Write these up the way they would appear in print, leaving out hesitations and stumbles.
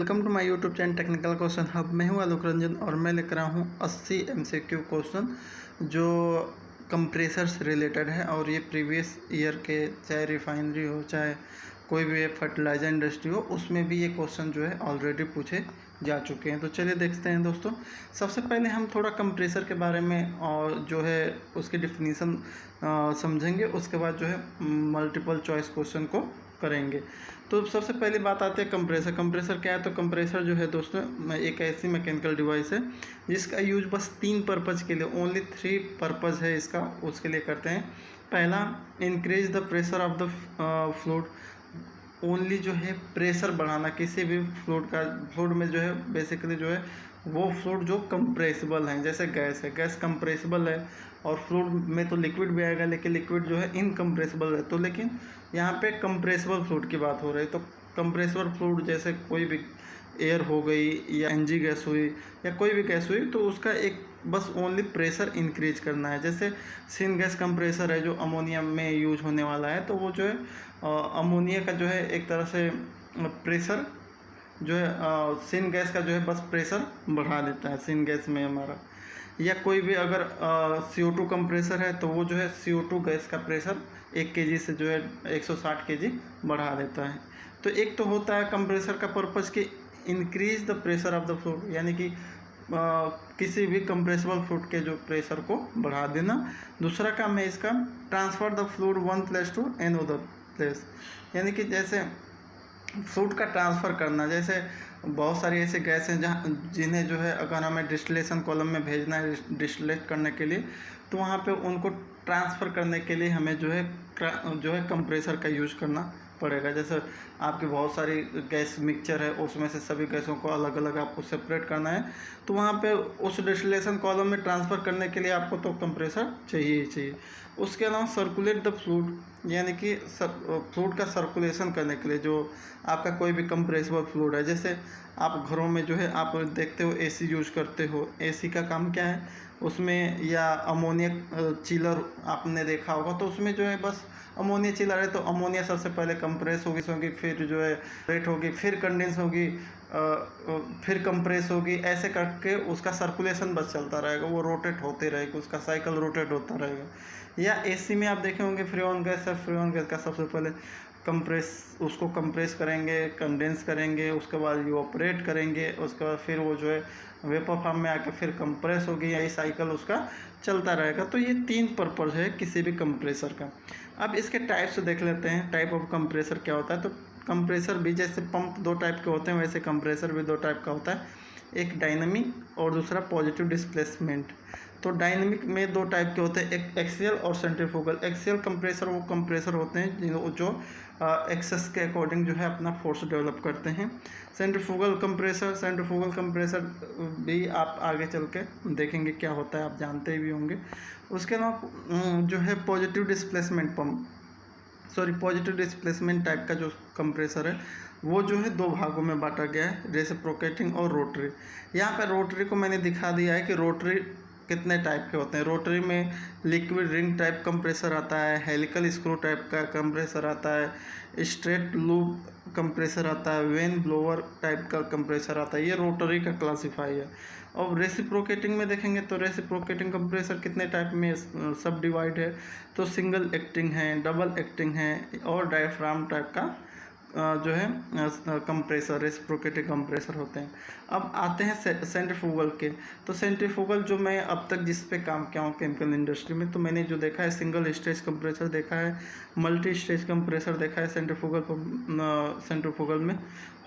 Welcome to my YouTube channel technical question hub. मैं हूं आलोक रंजन और मैं लेकर आया हूं 80 MCQ क्वेश्चन जो कंप्रेसर से रिलेटेड है। और ये प्रीवियस ईयर के, चाहे रिफाइनरी हो चाहे कोई भी फर्टिलाइजर इंडस्ट्री हो, उसमें भी ये क्वेश्चन जो है ऑलरेडी पूछे जा चुके हैं। तो चलिए देखते हैं दोस्तों। सबसे पहले हम थोड़ा कंप्रेसर के बारे में और जो है उसकी डिफिनीसन समझेंगे। उसके बाद जो है मल्टीपल चॉइस क्वेश्चन को करेंगे। तो सबसे पहली बात आती है कंप्रेसर। कंप्रेसर क्या है? तो कंप्रेसर जो है दोस्तों एक ऐसी मैकेनिकल डिवाइस है जिसका यूज बस 3 पर्पज़ के लिए, ओनली 3 पर्पज़ है इसका, उसके लिए करते हैं। पहला, increase the pressure of the fluid. Only जो है प्रेशर बढ़ाना किसी भी फ्लूइड में जो है बेसिकली जो है वो फ्लूइड जो कंप्रेसिबल हैं, जैसे गैस है, गैस कंप्रेसिबल है और फ्लूइड में तो लिक्विड भी आएगा, लेकिन लिक्विड जो है इनकम्प्रेसिबल है। तो लेकिन यहाँ पे कंप्रेसिबल फ्लूइड की बात हो रही है। तो कंप्रेसिबल फ्लूइड जैसे कोई भी एयर हो गई या एनजी गैस हुई या कोई भी गैस हुई, तो उसका एक बस ओनली प्रेशर इंक्रीज करना है। जैसे सिन गैस कंप्रेसर है जो अमोनिया में यूज होने वाला है, तो वो जो है अमोनिया का जो है एक तरह से प्रेशर जो है सिन गैस का जो है बस प्रेशर बढ़ा देता है सिन गैस में हमारा। या कोई भी अगर CO2 कंप्रेसर है तो वो जो है CO2 गैस का प्रेशर 1 kg से जो है 160 kg बढ़ा देता है। तो एक तो होता है कंप्रेसर का पर्पज़ कि increase the pressure of the fluid, यानी कि किसी भी कंप्रेसिबल फ्लूइड के जो प्रेशर को बढ़ा देना। दूसरा काम है इसका transfer the fluid one place to another place, यानी कि जैसे फ्लूइड का ट्रांसफ़र करना। जैसे बहुत सारी ऐसे गैस हैं जहाँ जिन्हें जो है अगर हमें डिस्टिलेशन कॉलम में भेजना है डिस्टिलेट करने के लिए, तो वहाँ पे उनको ट्रांसफ़र करने के लिए हमें जो है कंप्रेसर का यूज़ करना पड़ेगा। जैसे आपकी बहुत सारी गैस मिक्सचर है, उसमें से सभी गैसों को अलग अलग आपको सेपरेट करना है, तो वहाँ पे उस डिस्टिलेशन कॉलम में ट्रांसफ़र करने के लिए आपको तो कंप्रेसर चाहिए ही चाहिए। उसके अलावा सर्कुलेट द फ्लूइड, यानी कि फ्लूइड का सर्कुलेशन करने के लिए जो आपका कोई भी कंप्रेसिबल फ्लूइड है। जैसे आप घरों में जो है आप देखते हो AC यूज़ करते हो, AC का काम क्या है उसमें, या अमोनिया चिलर आपने देखा होगा, तो उसमें जो है बस अमोनिया चिलर है तो अमोनिया सबसे पहले कंप्रेस होगी, फिर जो है रेट होगी, फिर कंडेंस होगी, फिर कंप्रेस होगी, ऐसे करके उसका सर्कुलेशन बस चलता रहेगा, वो रोटेट होते रहेगा, उसका साइकिल रोटेट होता रहेगा। या AC में आप देखे होंगे फ्रीऑन गैस है, फ्रीऑन गैस का सबसे पहले उसको कंप्रेस करेंगे, कंडेंस करेंगे, उसके बाद इवोपरेट करेंगे, उसके बाद फिर वो जो है वेपर फॉर्म में आकर फिर कंप्रेस होगी, यही साइकिल उसका चलता रहेगा। तो ये 3 पर्पज़ है किसी भी कंप्रेसर का। अब इसके टाइप्स देख लेते हैं, टाइप ऑफ कंप्रेसर क्या होता है। तो कंप्रेसर भी जैसे पंप 2 टाइप के होते हैं, वैसे कंप्रेसर भी 2 टाइप का होता है, एक डायनामिक और दूसरा पॉजिटिव डिस्प्लेसमेंट। तो डायनामिक में 2 टाइप के होते हैं, एक एक्सियल और सेंट्रीफ्यूगल। एक्सियल कंप्रेसर वो कंप्रेसर होते हैं जो एक्सेस के अकॉर्डिंग जो है अपना फोर्स डेवलप करते हैं। सेंट्रीफ्यूगल कंप्रेसर भी आप आगे चल के देखेंगे क्या होता है, आप जानते भी होंगे। उसके अलावा जो है पॉजिटिव डिस्प्लेसमेंट टाइप का जो कंप्रेसर है वो जो है 2 भागों में बांटा गया है, रेसिप्रोकेटिंग और रोटरी। यहाँ पर रोटरी को मैंने दिखा दिया है कि रोटरी कितने टाइप के होते हैं। रोटरी में लिक्विड रिंग टाइप कंप्रेसर आता है, हेलिकल स्क्रू टाइप का कंप्रेसर आता है, स्ट्रेट लूप कंप्रेसर आता है, वेन ब्लोअर टाइप का कंप्रेसर आता है। ये रोटरी का क्लासीफाई है। और रेसिप्रोकेटिंग में देखेंगे तो रेसिप्रोकेटिंग कंप्रेसर कितने टाइप में सब डिवाइड है। तो सिंगल एक्टिंग है, डबल एक्टिंग है और डायफ्राम टाइप का जो है कंप्रेसर, रेसिप्रोकेटिंग कंप्रेसर होते हैं। अब आते हैं सेंट्रीफ्यूगल के। तो सेंट्रीफ्यूगल जो मैं अब तक जिस पे काम किया हूँ केमिकल इंडस्ट्री में, तो मैंने जो देखा है सिंगल स्टेज कंप्रेसर देखा है, मल्टी स्टेज कंप्रेसर देखा है सेंट्रीफ्यूगल में।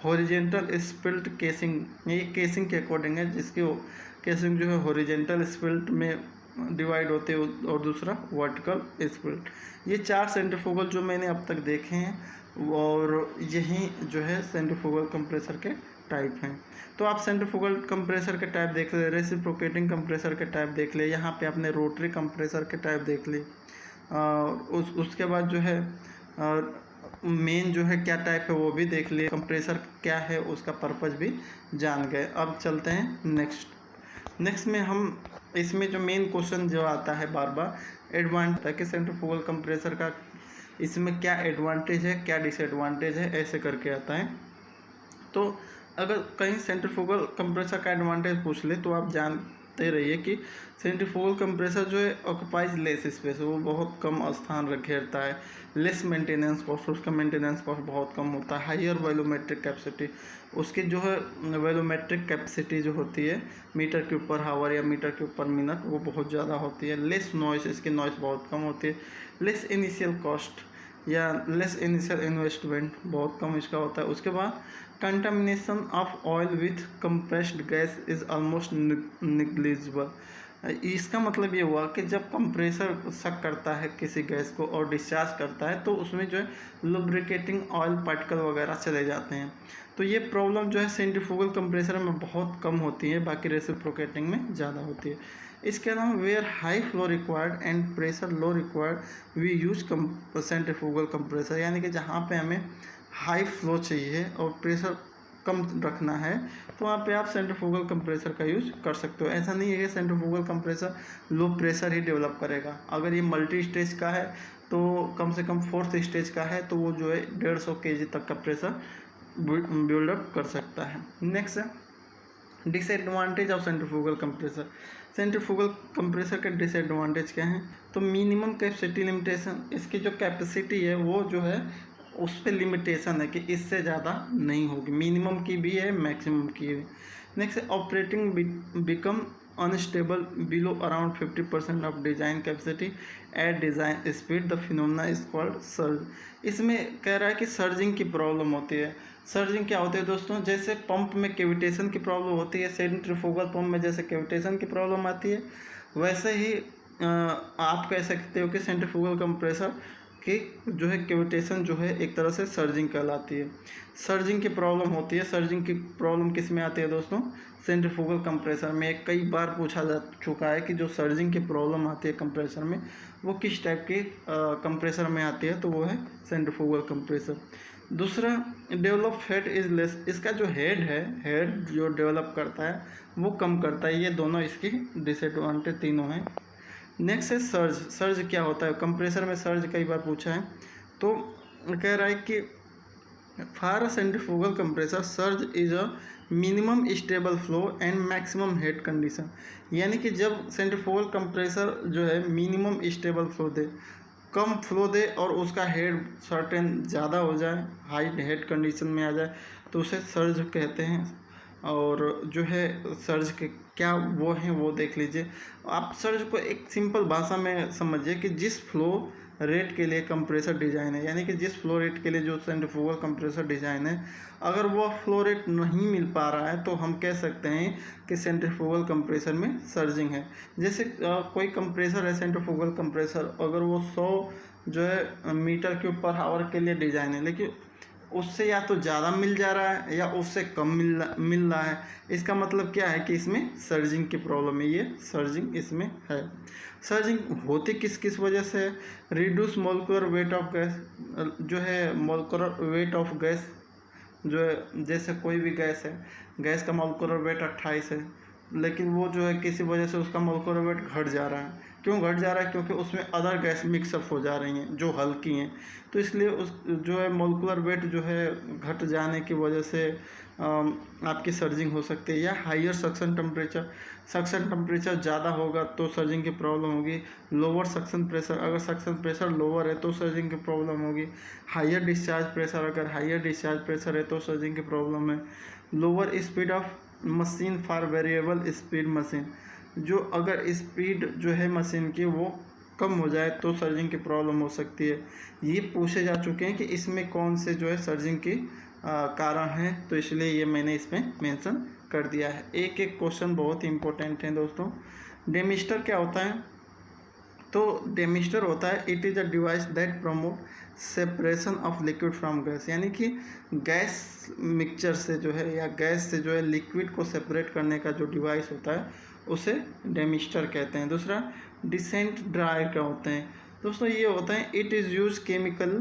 हॉरिजेंटल स्पिल्ट केसिंग, ये केसिंग के अकॉर्डिंग है, जिसकी केसिंग जो है हॉरिजेंटल स्पिल्ट में डिवाइड होते हैं और दूसरा वर्टिकल स्पिल्ट। ये 4 सेंट्रीफ्यूगल जो मैंने अब तक देखे हैं और यही जो है सेंट्रीफ्यूगल कंप्रेसर के टाइप हैं। तो आप सेंट्रीफ्यूगल कंप्रेसर के टाइप देख ले, रेसिप्रोकेटिंग कंप्रेसर के टाइप देख ले, यहाँ पे आपने रोटरी कंप्रेसर के टाइप देख ली। उसके बाद जो है मेन जो है क्या टाइप है वो भी देख लिए, कंप्रेसर क्या है उसका पर्पज़ भी जान गए। अब चलते हैं नेक्स्ट में हम इसमें जो मेन क्वेश्चन जो आता है बार बार, एडवांटेज है कि सेंट्रीफ्यूगल कंप्रेसर का इसमें क्या एडवांटेज है क्या डिसएडवांटेज है, ऐसे करके आता है। तो अगर कहीं सेंट्रीफ्यूगल कंप्रेसर का एडवांटेज पूछ ले तो आप जानते रहिए कि सेंट्रीफ्यूगल कंप्रेसर जो है ऑक्यूपाइज लेस स्पेस, वो बहुत कम स्थान घेरता है, लेस मेंटेनेंस कॉस्ट, उसका मेंटेनेंस कॉस्ट बहुत कम होता है, हायर वॉल्यूमेट्रिक कैपेसिटी, उसकी जो है वॉल्यूमेट्रिक कैपेसिटी जो होती है मीटर क्यूब पर हावर या मीटर क्यूब पर मिनट, वो बहुत ज़्यादा होती है, लेस नॉइस, इसकी नॉइस बहुत कम होती है, लेस इनिशियल कॉस्ट या लेस इनिशियल इन्वेस्टमेंट बहुत कम इसका होता है। उसके बाद contamination of oil with compressed gas is almost negligible. इसका मतलब ये हुआ कि जब कंप्रेसर सक करता है किसी गैस को और डिस्चार्ज करता है तो उसमें जो है लुब्रिकेटिंग ऑयल पार्टिकल वगैरह चले जाते हैं। तो ये प्रॉब्लम जो है सेंट्रीफ्यूगल कंप्रेसर में बहुत कम होती है, बाकी रेसिप्रोकेटिंग में ज़्यादा होती है। इसके अलावा where high flow required and pressure low required we use centrifugal compressor, यानी कि जहाँ पे हमें हाई फ्लो चाहिए और प्रेशर कम रखना है तो वहाँ पे आप सेंट्रीफ्यूगल कंप्रेसर का यूज कर सकते हो। ऐसा नहीं है कि सेंट्रीफ्यूगल कंप्रेसर लो प्रेशर ही डेवलप करेगा। अगर ये मल्टी स्टेज का है तो कम से कम 4th स्टेज का है तो वो जो है 150 kg तक का प्रेशर बिल्डअप कर सकता है। नेक्स्ट है disadvantage of centrifugal compressor. Centrifugal compressor के डिसएडवांटेज क्या हैं? तो मिनिमम कैपेसिटी लिमिटेशन, इसकी जो कैपेसिटी है वो जो है उस पर लिमिटेशन है कि इससे ज़्यादा नहीं होगी, मिनिमम की भी है मैक्सिमम की भी। नेक्स्ट है operating become unstable below around 50% of design capacity eight design speed, the phenomena is called surge. इसमें कह रहा है कि सर्जिंग की प्रॉब्लम होती है। सर्जिंग क्या होती है दोस्तों? जैसे पंप में कैविटेशन की प्रॉब्लम होती है, सेंट्रीफ्यूगल पंप में जैसे कैविटेशन की प्रॉब्लम आती है, वैसे ही आप कह सकते हो कि सेंट्रीफ्यूगल कंप्रेसर कि जो है कैविटेशन जो है एक तरह से सर्जिंग कहलाती है। सर्जिंग की प्रॉब्लम होती है। सर्जिंग की प्रॉब्लम किस में आती है दोस्तों? सेंट्रीफ्यूगल कंप्रेसर में। कई बार पूछा जा चुका है कि जो सर्जिंग की प्रॉब्लम आती है कंप्रेसर में वो किस टाइप के कंप्रेसर में आती है, तो वो है सेंट्रीफ्यूगल कंप्रेसर। दूसरा डेवलप हेड इज लेस, इसका जो हेड है, हेड जो डेवलप करता है वो कम करता है। ये दोनों इसकी डिसएडवांटेज तीनों हैं। नेक्स्ट है सर्ज। सर्ज क्या होता है? कंप्रेसर में सर्ज कई बार पूछा है, तो कह रहा है कि for a centrifugal compressor surge is a minimum stable flow and maximum head condition, यानी कि जब सेंट्रीफ्यूगल कंप्रेसर जो है मिनिमम स्टेबल फ्लो दे, कम फ्लो दे और उसका हेड सर्टेन ज़्यादा हो जाए, हाई हेड कंडीशन में आ जाए, तो उसे सर्ज कहते हैं। और जो है सर्ज के क्या वो हैं वो देख लीजिए आप। सर्ज को एक सिंपल भाषा में समझिए कि जिस फ्लो रेट के लिए कंप्रेसर डिज़ाइन है, यानी कि जिस फ्लो रेट के लिए जो सेंट्रीफ्यूगल कंप्रेसर डिज़ाइन है, अगर वो फ्लो रेट नहीं मिल पा रहा है तो हम कह सकते हैं कि सेंट्रीफ्यूगल कंप्रेसर में सर्जिंग है। जैसे कोई कंप्रेसर है सेंट्रीफ्यूगल कंप्रेसर, अगर वो 100 जो है मीटर क्यूब पर आवर के लिए डिज़ाइन है, लेकिन उससे या तो ज़्यादा मिल जा रहा है या उससे कम मिल रहा है, इसका मतलब क्या है कि इसमें सर्जिंग की प्रॉब्लम है। ये सर्जिंग इसमें है। सर्जिंग होती किस किस वजह से? Reduce molecular weight of gas, जो है मोलिकुलर वेट ऑफ गैस जो है, जैसे कोई भी गैस है, गैस का मोलिकुलर वेट 28 है, लेकिन वो जो है किसी वजह से उसका मोलिकुलर वेट घट जा रहा है। क्यों घट जा रहा है? क्योंकि उसमें अदर गैस मिक्सअप हो जा रही हैं जो हल्की हैं, तो इसलिए उस जो है मोलिकुलर वेट जो है घट जाने की वजह से आपकी सर्जिंग हो सकती है। या higher suction temperature, suction temperature ज़्यादा होगा तो सर्जिंग की प्रॉब्लम होगी। लोअर सक्शन प्रेशर, अगर सक्शन प्रेशर लोअर है तो सर्जिंग की प्रॉब्लम होगी। हायर डिस्चार्ज प्रेशर, अगर हायर डिस्चार्ज प्रेशर है तो सर्जिंग की प्रॉब्लम है। Lower speed of machine for variable speed machine, जो अगर स्पीड जो है मशीन की वो कम हो जाए तो सर्जिंग की प्रॉब्लम हो सकती है। ये पूछे जा चुके हैं कि इसमें कौन से जो है सर्जिंग की कारण हैं, तो इसलिए ये मैंने इसमें मेंशन कर दिया है। एक एक क्वेश्चन बहुत ही इंपॉर्टेंट है दोस्तों। डेमिस्टर क्या होता है? तो डेमिस्टर होता है it is a device that promote separation of liquid from gas, यानी कि गैस मिक्सचर से जो है या गैस से जो है लिक्विड को सेपरेट करने का जो डिवाइस होता है उसे डेमिस्टर कहते हैं। दूसरा डिसेंट ड्रायर क्या होते हैं? दोस्तों ये होता है it is use chemical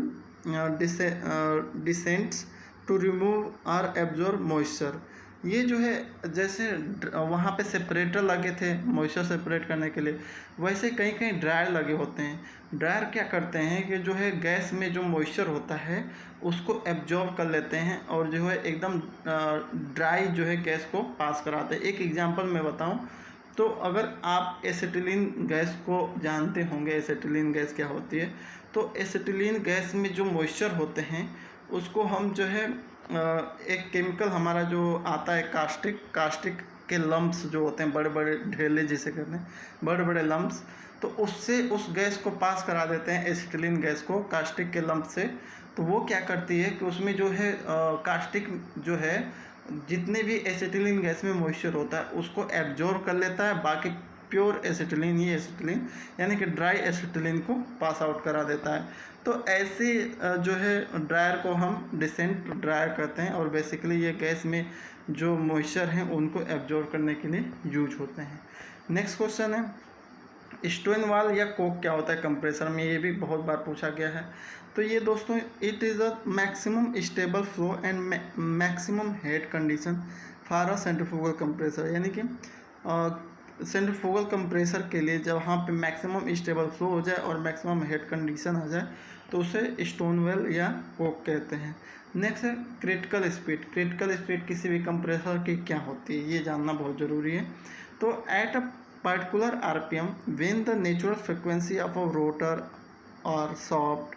desiccants to remove और एब्जॉर्ब मॉइस्चर, ये जो है जैसे वहाँ पे सेपरेटर लगे थे मॉइस्चर सेपरेट करने के लिए, वैसे कहीं कहीं ड्रायर लगे होते हैं। ड्रायर क्या करते हैं कि जो है गैस में जो मॉइस्चर होता है उसको एब्जॉर्ब कर लेते हैं और जो है एकदम ड्राई जो है गैस को पास कराते हैं। एक एग्जांपल मैं बताऊं तो अगर आप एसिटिलीन गैस को जानते होंगे, एसिटिलीन गैस क्या होती है, तो एसिटिलीन गैस में जो मॉइस्चर होते हैं उसको हम जो है एक केमिकल हमारा जो आता है कास्टिक के लम्प्स जो होते हैं, बड़े बड़े ढेले जिसे कहते हैं, बड़े बड़े लम्प्स, तो उससे उस गैस को पास करा देते हैं एसिटिलीन गैस को कास्टिक के लम्प से। तो वो क्या करती है कि उसमें जो है कास्टिक जो है जितने भी एसिटिलीन गैस में मॉइस्चर होता है उसको एब्जॉर्ब कर लेता है, बाकी प्योर एसिटिलीन ही एसिटिलीन यानी कि ड्राई एसिटिलीन को पास आउट करा देता है। तो ऐसे जो है ड्रायर को हम डिसेंट ड्रायर कहते हैं और बेसिकली ये गैस में जो मॉइस्चर हैं उनको एब्जॉर्ब करने के लिए यूज होते हैं। नेक्स्ट क्वेश्चन है स्टोन वाल या कोक क्या होता है कंप्रेसर में, ये भी बहुत बार पूछा गया है। तो ये दोस्तों it is a maximum stable flow and maximum head condition for a centrifugal compressor, यानी कि सेंट्रीफ्यूगल कंप्रेसर के लिए जब वहाँ पे मैक्सिमम स्टेबल फ्लो हो जाए और मैक्सिमम हेड कंडीशन आ जाए तो उसे स्टोनवेल या कोक कहते हैं। नेक्स्ट है क्रिटिकल स्पीड। क्रिटिकल स्पीड किसी भी कंप्रेसर की क्या होती है ये जानना बहुत ज़रूरी है। तो at a particular RPM when the natural frequency of a rotor or shaft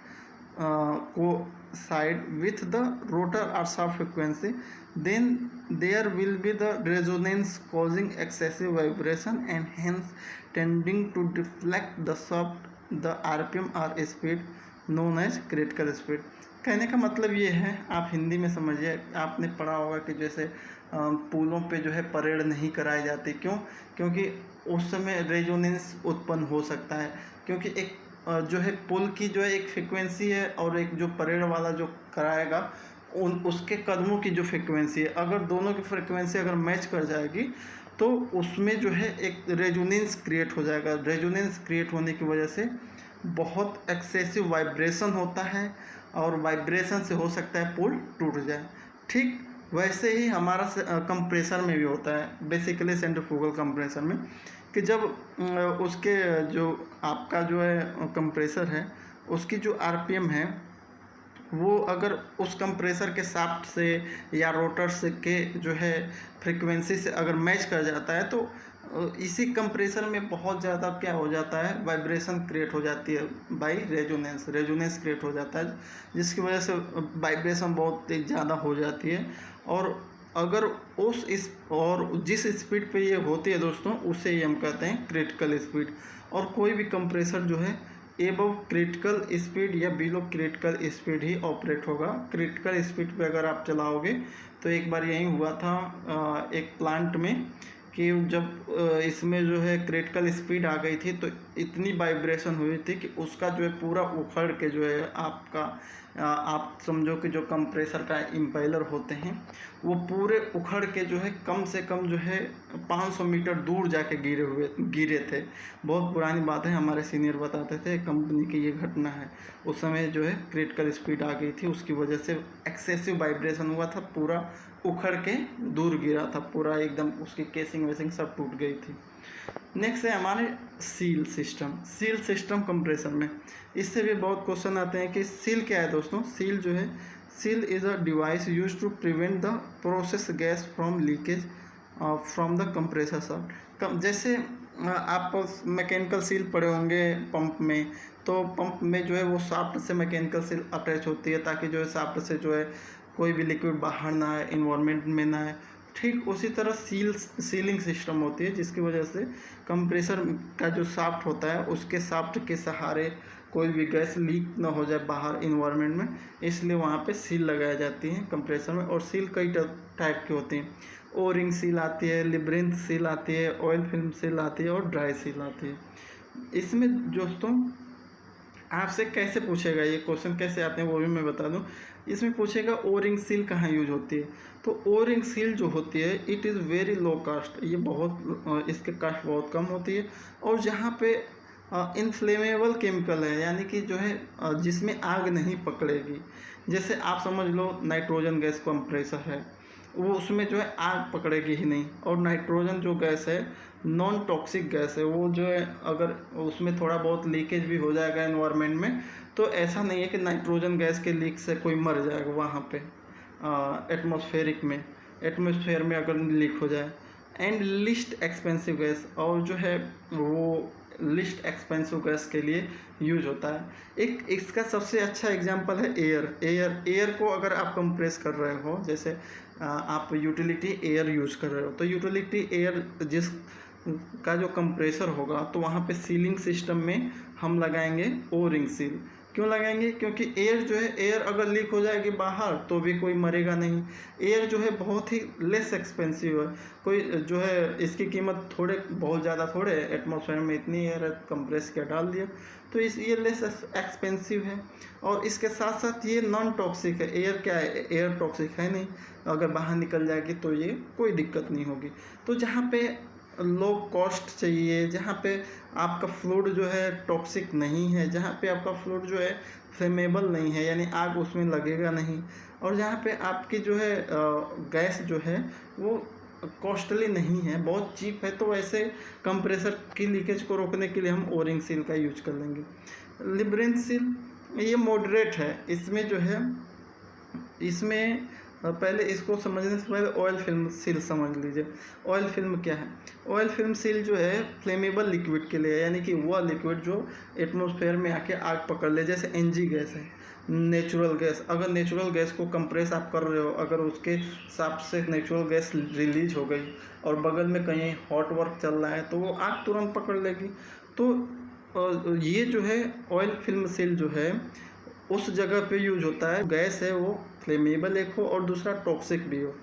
coincide with the rotor or shaft frequency, then there will be the resonance causing excessive vibration and hence tending to deflect the shaft, the RPM or speed known as critical speed। कहने का मतलब ये है, आप हिंदी में समझिए, आपने पढ़ा होगा कि जैसे पुलों पे जो है परेड नहीं कराई जाती, क्यों? क्योंकि उस समय रेजोनेंस उत्पन्न हो सकता है, क्योंकि एक जो है पुल की जो है एक फ्रिक्वेंसी है और एक जो परेड वाला जो कराएगा उसके कदमों की जो फ्रिक्वेंसी है, अगर दोनों की फ्रिक्वेंसी अगर मैच कर जाएगी तो उसमें जो है एक रेजोनेंस क्रिएट हो जाएगा। रेजोनेंस क्रिएट होने की वजह से बहुत एक्सेसिव वाइब्रेशन होता है और वाइब्रेशन से हो सकता है पुल टूट जाए। ठीक वैसे ही हमारा कंप्रेसर में भी होता है, बेसिकली सेंट्रीफ्यूगल कंप्रेसर में, कि जब उसके जो आपका जो है कंप्रेसर है उसकी जो आरपीएम है वो अगर उस कंप्रेसर के शाफ्ट से या रोटर से के जो है फ्रीक्वेंसी से अगर मैच कर जाता है तो इसी कंप्रेसर में बहुत ज़्यादा क्या हो जाता है, वाइब्रेशन क्रिएट हो जाती है बाई रेजोनेंस क्रिएट हो जाता है, जिसकी वजह से वाइब्रेशन बहुत ज़्यादा हो जाती है। और अगर और जिस स्पीड पे ये होती है दोस्तों उसे ही हम कहते हैं क्रिटिकल स्पीड। और कोई भी कंप्रेसर जो है एबव क्रिटिकल स्पीड या बिलो क्रिटिकल स्पीड ही ऑपरेट होगा। क्रिटिकल स्पीड पे अगर आप चलाओगे तो एक बार यही हुआ था एक प्लांट में कि जब इसमें जो है क्रिटिकल स्पीड आ गई थी तो इतनी वाइब्रेशन हुई थी कि उसका जो है पूरा उखड़ के जो है आपका आप समझो कि जो कंप्रेसर का इम्पेलर होते हैं वो पूरे उखड़ के जो है कम से कम जो है 500 मीटर दूर जाके गिरे थे। बहुत पुरानी बात है, हमारे सीनियर बताते थे, कंपनी की ये घटना है। उस समय जो है क्रिटिकल स्पीड आ गई थी, उसकी वजह से एक्सेसिव वाइब्रेशन हुआ था, पूरा उखड़ के दूर गिरा था, पूरा एकदम उसकी केसिंग वेसिंग सब टूट गई थी। नेक्स्ट है हमारे सील सिस्टम कंप्रेसर में। इससे भी बहुत क्वेश्चन आते हैं कि सील क्या है दोस्तों। सील जो है, seal is a device use to prevent the process gas from leakage from the compressor shaft. जैसे आप मैकेनिकल सील पड़े होंगे पंप में, तो पंप में जो है वो शाफ्ट से मैकेनिकल सील अटैच होती है ताकि जो है शाफ्ट से जो है कोई भी लिक्विड बाहर ना आए, इन्वायरमेंट में ना आए। ठीक उसी तरह सीलिंग सिस्टम होती है जिसकी वजह से कंप्रेसर का जो शाफ्ट होता है उसके शाफ्ट के सहारे कोई भी गैस लीक ना हो जाए बाहर इन्वायरमेंट में, इसलिए वहाँ पे सील लगाई जाती है कंप्रेसर में। और सील कई टाइप की होती हैं, ओ रिंग सील आती है, लिब्रिंथ सील आती है, ऑयल फिल्म सील आती है और ड्राई सील आती है। इसमें दोस्तों आपसे कैसे पूछेगा, ये क्वेश्चन कैसे आते हैं वो भी मैं बता दूं। इसमें पूछेगा ओ रिंग सील कहाँ यूज होती है। तो ओ रिंग सील जो होती है it is very low cost, ये बहुत इसके कास्ट बहुत कम होती है। और जहाँ पे इनफ्लेमेबल केमिकल है, यानी कि जो है जिसमें आग नहीं पकड़ेगी, जैसे आप समझ लो नाइट्रोजन गैस कंप्रेसर है, वो उसमें जो है आग पकड़ेगी ही नहीं। और नाइट्रोजन जो गैस है नॉन टॉक्सिक गैस है, वो जो है अगर उसमें थोड़ा बहुत लीकेज भी हो जाएगा एनवायरनमेंट में तो ऐसा नहीं है कि नाइट्रोजन गैस के लीक से कोई मर जाएगा वहाँ पे एटमॉस्फेयर में अगर लीक हो जाए। एंड लिस्ट एक्सपेंसिव गैस, और जो है वो लिस्ट एक्सपेंसिव गैस के लिए यूज होता है। एक इसका सबसे अच्छा एग्जांपल है एयर को अगर आप कंप्रेस कर रहे हो, जैसे आप यूटिलिटी एयर यूज़ कर रहे हो, तो यूटिलिटी एयर जिस का जो कंप्रेसर होगा तो वहाँ पे सीलिंग सिस्टम में हम लगाएंगे ओ रिंग सील। क्यों लगाएंगे? क्योंकि एयर जो है, एयर अगर लीक हो जाएगी बाहर तो भी कोई मरेगा नहीं। एयर जो है बहुत ही लेस एक्सपेंसिव है, कोई जो है इसकी कीमत बहुत ज़्यादा थोड़े है, एटमॉस्फेयर में इतनी एयर कंप्रेस किया डाल दिया तो ये लेस एक्सपेंसिव है। और इसके साथ साथ ये नॉन टॉक्सिक है। एयर क्या है? एयर टॉक्सिक है नहीं, अगर बाहर निकल जाएगी तो ये कोई दिक्कत नहीं होगी। तो जहाँ पे लो कॉस्ट चाहिए, जहाँ पे आपका फ्लूइड जो है टॉक्सिक नहीं है, जहाँ पे आपका फ्लूइड जो है फ्लेमेबल नहीं है यानी आग उसमें लगेगा नहीं, और जहाँ पे आपकी जो है गैस जो है वो कॉस्टली नहीं है, बहुत चीप है, तो ऐसे कंप्रेसर की लीकेज को रोकने के लिए हम ओरिंग सील का यूज कर लेंगे। लिब्रेंथ सील ये मॉडरेट है, इसमें जो है इसमें पहले इसको समझने से पहले ऑयल फिल्म सील समझ लीजिए। ऑयल फिल्म क्या है? ऑयल फिल्म सील जो है फ्लेमेबल लिक्विड के लिए है, यानी कि वह लिक्विड जो एटमॉस्फेयर में आके आग पकड़ ले, जैसे एनजी गैस है, नेचुरल गैस। अगर नेचुरल गैस को कंप्रेस आप कर रहे हो, अगर उसके हिसाब से नेचुरल गैस रिलीज हो गई और बगल में कहीं हॉट वर्क चल रहा है तो वो आग तुरंत पकड़ लेगी। तो ये जो है ऑयल फिल्म सील जो है उस जगह पे यूज होता है, गैस है वो फ्लेमेबल एक हो और दूसरा टॉक्सिक भी हो,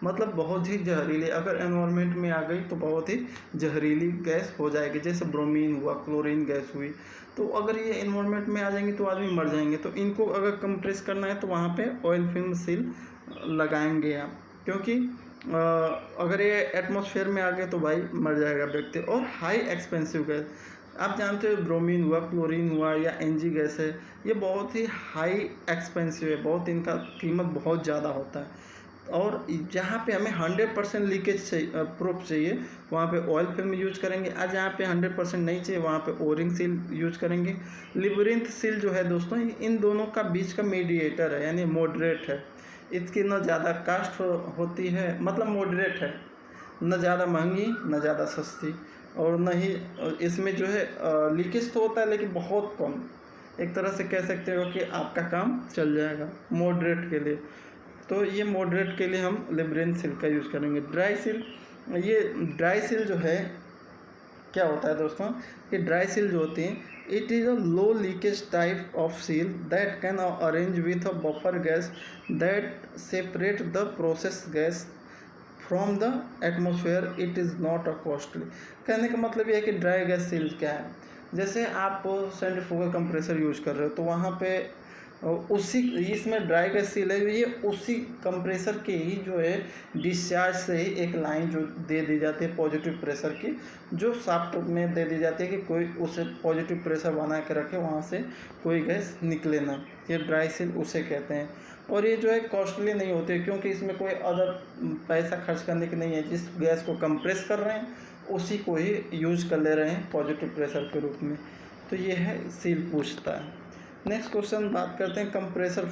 मतलब बहुत ही जहरीली, अगर एनवायरनमेंट में आ गई तो बहुत ही जहरीली गैस हो जाएगी, जैसे ब्रोमीन हुआ, क्लोरीन गैस हुई। तो अगर ये एनवायरनमेंट में आ जाएंगी तो आदमी मर जाएंगे। तो इनको अगर कंप्रेस करना है तो वहाँ पे ऑयल फिल्म सील लगाएंगे आप, क्योंकि अगर ये एटमॉस्फेयर में आ गए तो भाई मर जाएगा व्यक्ति। और हाई एक्सपेंसिव गैस, आप जानते हो ब्रोमीन हुआ, क्लोरीन हुआ या एनजी गैस है, ये बहुत ही हाई एक्सपेंसिव है, बहुत इनका कीमत बहुत ज़्यादा होता है। और जहाँ पे हमें 100% लीकेज चाहिए, प्रूफ चाहिए, वहाँ पे ऑयल फिल्म यूज करेंगे। और जहाँ पे 100% नहीं चाहिए वहाँ पे ओरिंग सील यूज करेंगे। लिबरिंथ सील जो है दोस्तों इन दोनों का बीच का मीडिएटर है, यानी मॉडरेट है। इसकी न ज़्यादा कास्ट होती है, मतलब मॉडरेट है, न ज़्यादा महंगी न ज़्यादा सस्ती, और न ही इसमें जो है लीकेज तो होता है लेकिन बहुत कम। एक तरह से कह सकते हो कि आपका काम चल जाएगा मॉडरेट के लिए। तो ये मॉडरेट के लिए हम लिब्रेंथ सील का यूज़ करेंगे। ड्राई सील, ये ड्राई सील जो है क्या होता है दोस्तों कि ड्राई सील जो होती है, it is a low leakage type of seal that can arrange with a buffer gas that separate the process gas from the atmosphere. It is not a costly. कहने का मतलब ये है कि ड्राई गैस सील क्या है, जैसे आप सेंट्रीफ्यूगल कंप्रेसर यूज कर रहे हो तो वहाँ पे उसी इसमें ड्राई गैस सील है, ये उसी कंप्रेसर के ही जो है डिस्चार्ज से ही एक लाइन जो दे दी जाती है पॉजिटिव प्रेशर की, जो शाफ्ट में दे दी जाती है कि कोई उसे पॉजिटिव प्रेशर बना के रखे, वहाँ से कोई गैस निकले ना, ये ड्राई सील उसे कहते हैं। और ये जो है कॉस्टली नहीं होते क्योंकि इसमें कोई अदर पैसा खर्च करने की नहीं है, जिस गैस को कंप्रेस कर रहे हैं उसी को ही यूज कर ले रहे हैं पॉजिटिव प्रेशर के रूप में। तो ये है सील पूछता है। नेक्स्ट क्वेश्चन बात करते हैं compressor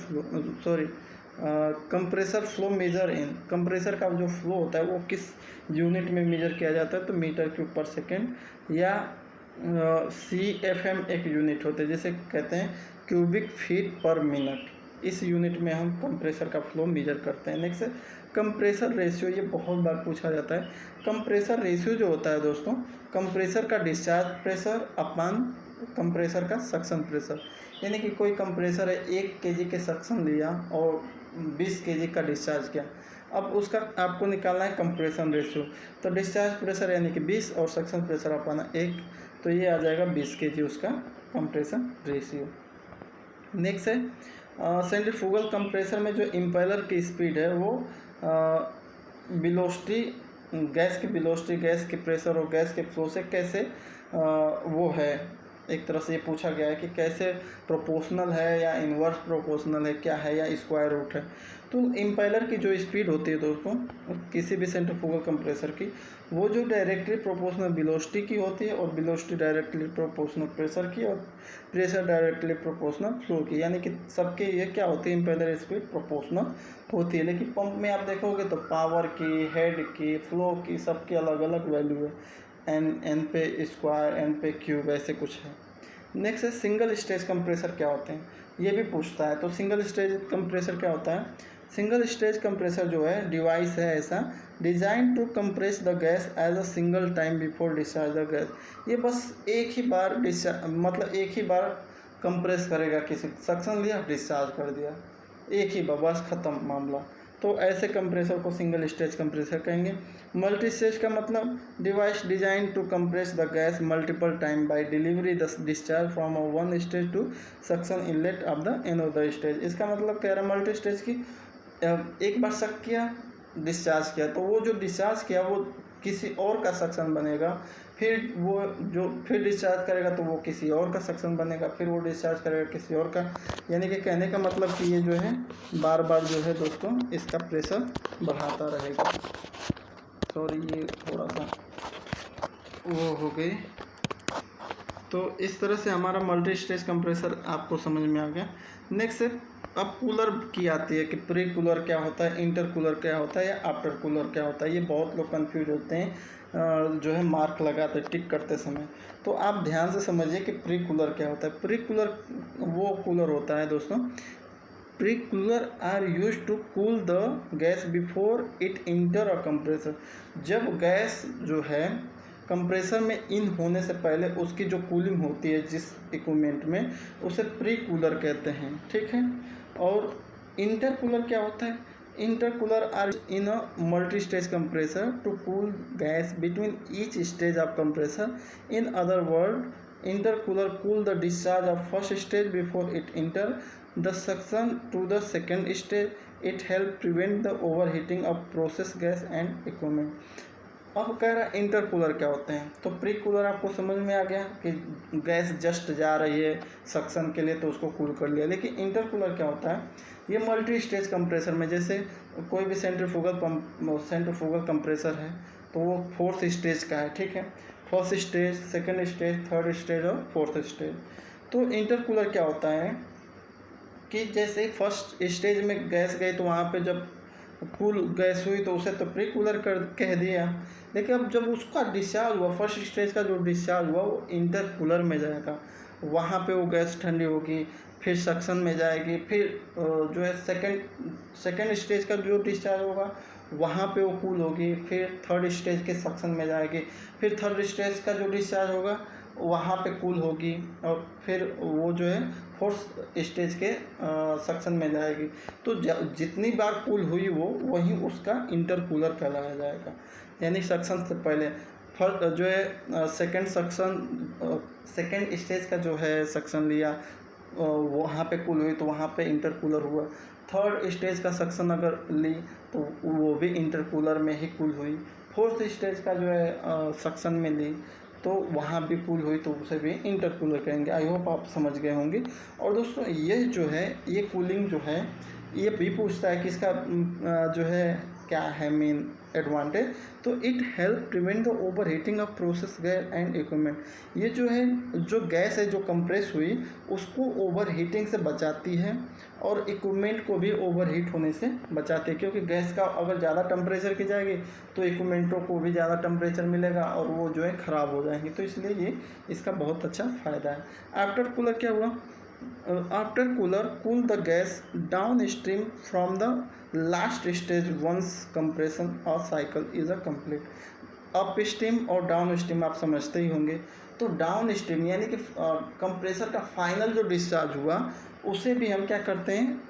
flow measure in. Compressor का जो फ्लो होता है वो किस यूनिट में मेजर किया जाता है, तो मीटर क्यूब पर सेकेंड या CFM एक यूनिट होते हैं, जिसे कहते हैं क्यूबिक फीट पर मिनट। इस यूनिट में हम कंप्रेसर का फ्लो मेजर करते हैं। नेक्स्ट कंप्रेसर रेशियो, ये बहुत बार पूछा जाता है। कंप्रेसर रेशियो जो होता है दोस्तों, कंप्रेसर का डिस्चार्ज प्रेशर अपन कंप्रेसर का सक्शन प्रेशर, यानी कि कोई कंप्रेसर है 1 kg के सक्शन लिया और 20 kg का डिस्चार्ज किया, अब उसका आपको निकालना है कंप्रेशन रेशियो। तो डिस्चार्ज प्रेशर यानी कि 20 और सक्शन प्रेशर अपना 1, तो ये आ जाएगा 20 kg उसका कंप्रेशन रेशियो। नेक्स्ट है सेंट्रीफ्यूगल कंप्रेसर में जो इम्पेलर की स्पीड है वो वेलोसिटी, गैस की वेलोसिटी, गैस के प्रेशर और गैस के फ्लो से कैसे वो है एक तरह से ये पूछा गया है कि कैसे प्रोपोर्शनल है या इन्वर्स प्रोपोर्शनल है, क्या है, या स्क्वायर रूट है। तो इम्पेलर की जो स्पीड होती है दोस्तों किसी भी सेंट्रीफ्यूगल कंप्रेसर की, वो जो डायरेक्टली प्रोपोर्शनल वेलोसिटी की होती है, और वेलोसिटी डायरेक्टली प्रोपोर्शनल प्रेशर की, और प्रेशर डायरेक्टली प्रोपोर्शनल फ्लो की, यानी कि सबके ये क्या होती है, इम्पेलर स्पीड प्रोपोर्शनल होती है। लेकिन पंप में आप देखोगे तो पावर की, हेड की, फ्लो की, सबकी अलग अलग वैल्यू है, एन पे स्क्वायर, एन पे क्यूब, ऐसे कुछ है। नेक्स्ट है सिंगल स्टेज कंप्रेसर क्या होते हैं, ये भी पूछता है। तो सिंगल स्टेज कंप्रेसर क्या होता है? सिंगल स्टेज कंप्रेसर जो है डिवाइस है ऐसा, design to compress the gas as a single time before discharge the gas. ये बस एक ही बार मतलब एक ही बार कंप्रेस करेगा, किसी सक्शन लिया डिस्चार्ज कर दिया, एक ही बार, बस ख़त्म मामला। तो ऐसे कंप्रेसर को सिंगल स्टेज कंप्रेसर कहेंगे। मल्टी स्टेज का मतलब device design to compress the gas multiple time by delivery the discharge from one stage to suction inlet of the another stage. इसका मतलब कह रहा है मल्टी स्टेज की एक बार सक किया, डिस्चार्ज किया, तो वो जो डिस्चार्ज किया वो किसी और का सक्शन बनेगा, फिर वो जो फिर डिस्चार्ज करेगा तो वो किसी और का सक्शन बनेगा, फिर वो डिस्चार्ज करेगा किसी और का। यानी कि कहने का मतलब कि ये जो है बार बार जो है दोस्तों इसका प्रेशर बढ़ाता रहेगा। सॉरी ये थोड़ा सा वो हो गई। तो इस तरह से हमारा मल्टी स्टेज कंप्रेसर आपको समझ में आ गया। नेक्स्ट है अब कूलर की आती है कि प्री कूलर क्या होता है, इंटर कूलर क्या होता है, या आफ्टर कूलर क्या होता है। ये बहुत लोग कंफ्यूज होते हैं जो है मार्क लगाते टिक करते समय। तो आप ध्यान से समझिए कि प्री कूलर क्या होता है। प्री कूलर वो कूलर होता है दोस्तों, pre cooler are use to cool the gas before it enter a compressor. जब गैस जो है कंप्रेसर में इन होने से पहले उसकी जो कूलिंग होती है जिस इक्विपमेंट में, उसे प्री कूलर कहते हैं, ठीक है। और इंटर कूलर क्या होता है? Inter cooler are in a multi stage compressor to cool gas between each stage of compressor. In other word inter cooler cool the discharge of first stage before it enter the suction to the second stage. It help prevent the over heating of process gas and equipment. अब कह रहा है inter cooler क्या होते हैं। तो pre cooler आपको समझ में आ गया कि गैस जस्ट जा रही है सक्शन के लिए तो उसको कूल कर लिया। लेकिन इंटर कूलर क्या होता है? ये मल्टी स्टेज कंप्रेसर में, जैसे कोई भी सेंट्रीफ्यूगल कंप्रेसर है तो वो 4th स्टेज का है, ठीक है। First stage, second stage, third stage और 4th स्टेज। तो इंटर कूलर क्या होता है कि जैसे फर्स्ट स्टेज में गैस गई तो वहाँ पे जब कूल गैस हुई तो उसे तो प्री कूलर कर कह दिया। लेकिन अब जब उसका डिस्चार्ज हुआ, फर्स्ट स्टेज का जो डिस्चार्ज हुआ वो इंटर कूलर में जाएगा, वहाँ पे वो गैस ठंडी होगी, फिर सक्शन में जाएगी, फिर जो है सेकेंड स्टेज का जो डिस्चार्ज होगा वहाँ पे वो कूल होगी, फिर थर्ड स्टेज के सक्शन में जाएगी, फिर थर्ड स्टेज का जो डिस्चार्ज होगा वहाँ पे कूल होगी, और फिर वो जो है 4th स्टेज के सक्शन में जाएगी। तो जितनी बार कूल हुई वो वही उसका इंटर कूलर कहलाया जाएगा। यानी सक्शन से पहले जो है सेकेंड स्टेज का जो है सक्शन लिया, वहाँ पे कूल हुई तो वहाँ पे इंटर कूलर हुआ। थर्ड स्टेज का सक्शन अगर ली तो वो भी इंटर कूलर में ही कूल हुई। 4th स्टेज का जो है सक्शन में ली तो वहाँ भी कूल हुई तो उसे भी इंटर कूलर कहेंगे। आई होप आप समझ गए होंगे। और दोस्तों ये जो है ये कूलिंग जो है ये भी पूछता है कि इसका जो है क्या है मेन एडवांटेज। तो it help prevent the over heating of process gas and equipment. ये जो है जो गैस है जो कंप्रेस हुई उसको ओवर हीटिंग से बचाती है, और इक्विपमेंट को भी ओवर हीट होने से बचाती है, क्योंकि गैस का अगर ज़्यादा टेम्परेचर की जाएगी तो इक्विपमेंटों को भी ज़्यादा टेम्परेचर मिलेगा और वो जो है ख़राब हो जाएंगे। तो इसलिए ये इसका बहुत अच्छा फ़ायदा है। आफ्टर कूलर क्या हुआ? After cooler cool the gas downstream from the last stage once compression or cycle is a complete। Up steam और डाउन स्टीम आप समझते ही होंगे। तो डाउन स्टीम यानी कि कंप्रेसर का फाइनल जो डिस्चार्ज हुआ उसे भी हम क्या करते हैं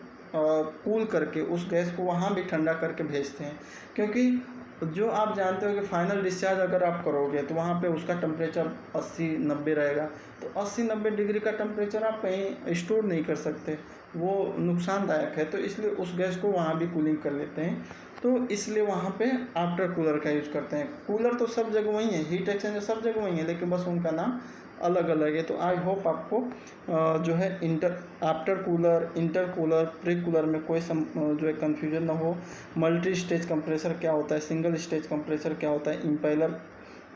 कूल करके उस गैस को वहाँ भी ठंडा करके भेजते हैं, क्योंकि जो आप जानते हो कि फाइनल डिस्चार्ज अगर आप करोगे तो वहाँ पे उसका टेम्परेचर 80-90 रहेगा। तो 80-90 डिग्री का टेम्परेचर आप कहीं स्टोर नहीं कर सकते, वो नुकसानदायक है। तो इसलिए उस गैस को वहाँ भी कूलिंग कर लेते हैं। तो इसलिए वहाँ पे आफ्टर कूलर का यूज़ करते हैं। कूलर तो सब जगह वही है, हीट एक्सचेंजर सब जगह वही है, लेकिन बस उनका नाम अलग अलग है। तो आई होप आपको जो है after cooler, inter cooler, pre cooler में कोई जो है कन्फ्यूजन ना हो। मल्टी स्टेज कंप्रेसर क्या होता है, सिंगल स्टेज कंप्रेसर क्या होता है, इम्पेलर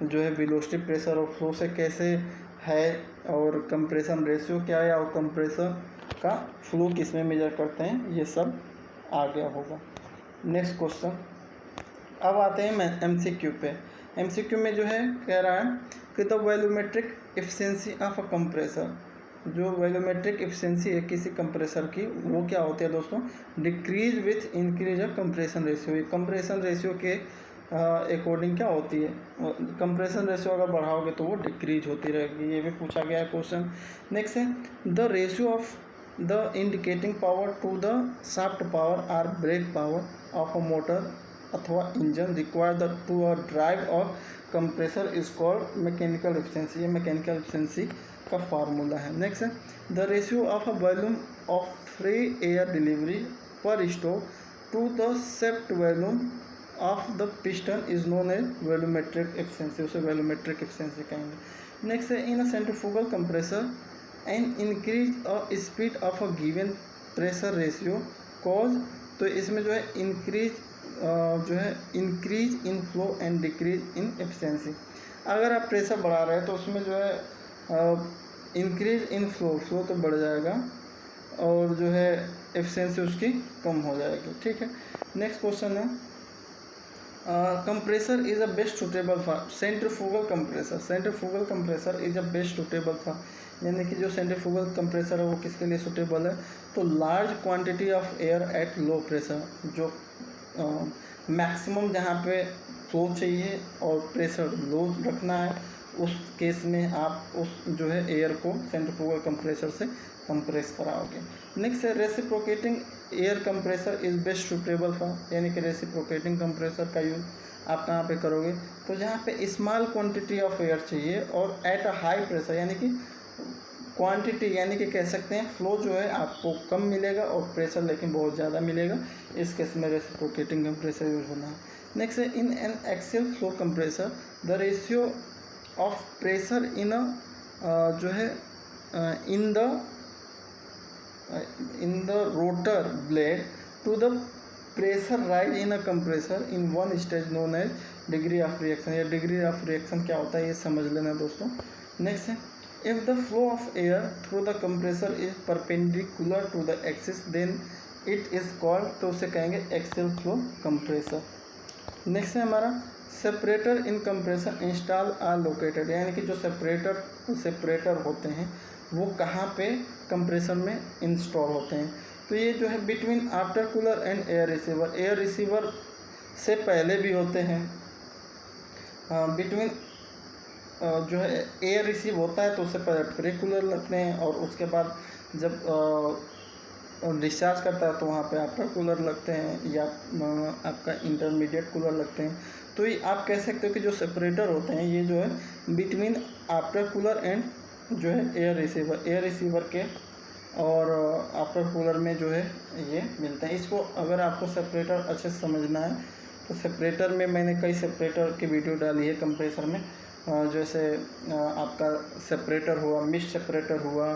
जो है वेलोसिटी, प्रेशर और फ्लो से कैसे है, और कंप्रेशन रेशियो क्या है, और कंप्रेसर का फ्लो किस में मेजर करते हैं, ये सब आ गया होगा। नेक्स्ट क्वेश्चन, अब आते हैं MCQ पे। MCQ में जो है कह रहा है कि the volumetric efficiency of a compressor, जो वॉल्यूमेट्रिक एफिशिएंसी है किसी कंप्रेसर की, वो क्या होती है दोस्तों, decrease with increase of compression ratio. Compression ratio के अकॉर्डिंग क्या होती है, कंप्रेशन रेशियो अगर बढ़ाओगे तो वो डिक्रीज होती रहेगी। ये भी पूछा गया है क्वेश्चन। नेक्स्ट है the ratio of the indicating power to the shaft power और brake power of a motor अथवा engine require to a drive और compressor is called mechanical efficiency. ये मैकेनिकल एफिशिएंसी का फार्मूला है। नेक्स्ट है the ratio of a volume of free air delivery per stroke to the swept volume of the piston is known as volumetric efficiency. उसे volumetric efficiency कहेंगे। Next है in a centrifugal compressor and increase a speed of a given pressure ratio cause. तो इसमें जो है increase in flow and decrease in efficiency. अगर आप pressure बढ़ा रहे हैं तो उसमें जो है इंक्रीज इन फ्लो तो बढ़ जाएगा, और जो है एफिशिएंसी उसकी कम हो जाएगी। ठीक है। नेक्स्ट क्वेश्चन है compressor is a best suitable for centrifugal compressor. Centrifugal compressor is a best suitable for, यानी कि जो सेंट्रीफ्यूगल कंप्रेसर है वो किसके लिए सुटेबल है, तो large quantity of air at low pressure. जो मैक्सिमम जहाँ पे फ्लो चाहिए और प्रेशर लो रखना है, उस केस में आप उस जो है एयर को सेंट्रीफ्यूगल कंप्रेसर से कंप्रेस कराओगे। नेक्स्ट है reciprocating air compressor is best suitable for, यानी कि रेसिप्रोकेटिंग कंप्रेसर का यूज आप कहाँ पे करोगे, तो जहाँ पे स्मॉल क्वांटिटी ऑफ एयर चाहिए और एट अ हाई प्रेशर, यानी कि क्वांटिटी, यानी कि कह सकते हैं फ्लो जो है आपको कम मिलेगा और प्रेशर लेकिन बहुत ज़्यादा मिलेगा, इस केस में रेसिप्रोकेटिंग कंप्रेसर यूज होना है। नेक्स्ट है in an axial flow compressor the ratio of pressure in जो है in the rotor blade to the pressure rise in a compressor in one stage known as degree of reaction. या degree of reaction क्या होता है ये समझ लेना दोस्तों। नेक्स्ट है if the flow of air through the compressor is perpendicular to the axis then it is called, तो उसे कहेंगे एक्सियल फ्लो कंप्रेसर। नेक्स्ट है हमारा separator in compressor install are located, यानी कि जो सेपरेटर होते हैं वो कहाँ पे कंप्रेसर में इंस्टॉल होते हैं, तो ये जो है between after cooler and air receiver. Air receiver से पहले भी होते हैं, बिटवीन जो है एयर रिसीव होता है तो उससे पहले प्री कूलर लगते हैं, और उसके बाद जब डिस्चार्ज करता है तो वहाँ पे आफ्टर कूलर लगते हैं, या आपका इंटरमीडिएट कूलर लगते हैं। तो ये आप कह सकते हो कि जो सेपरेटर होते हैं ये जो है बिटवीन आफ्टर कूलर एंड जो है एयर रिसीवर के और आफ्टर कूलर में जो है ये मिलते हैं। इसको अगर आपको सेपरेटर अच्छे से समझना है तो सेपरेटर में मैंने कई सेपरेटर की वीडियो डाली है कंप्रेसर में, जैसे आपका सेपरेटर हुआ, मिस्ट सेपरेटर हुआ,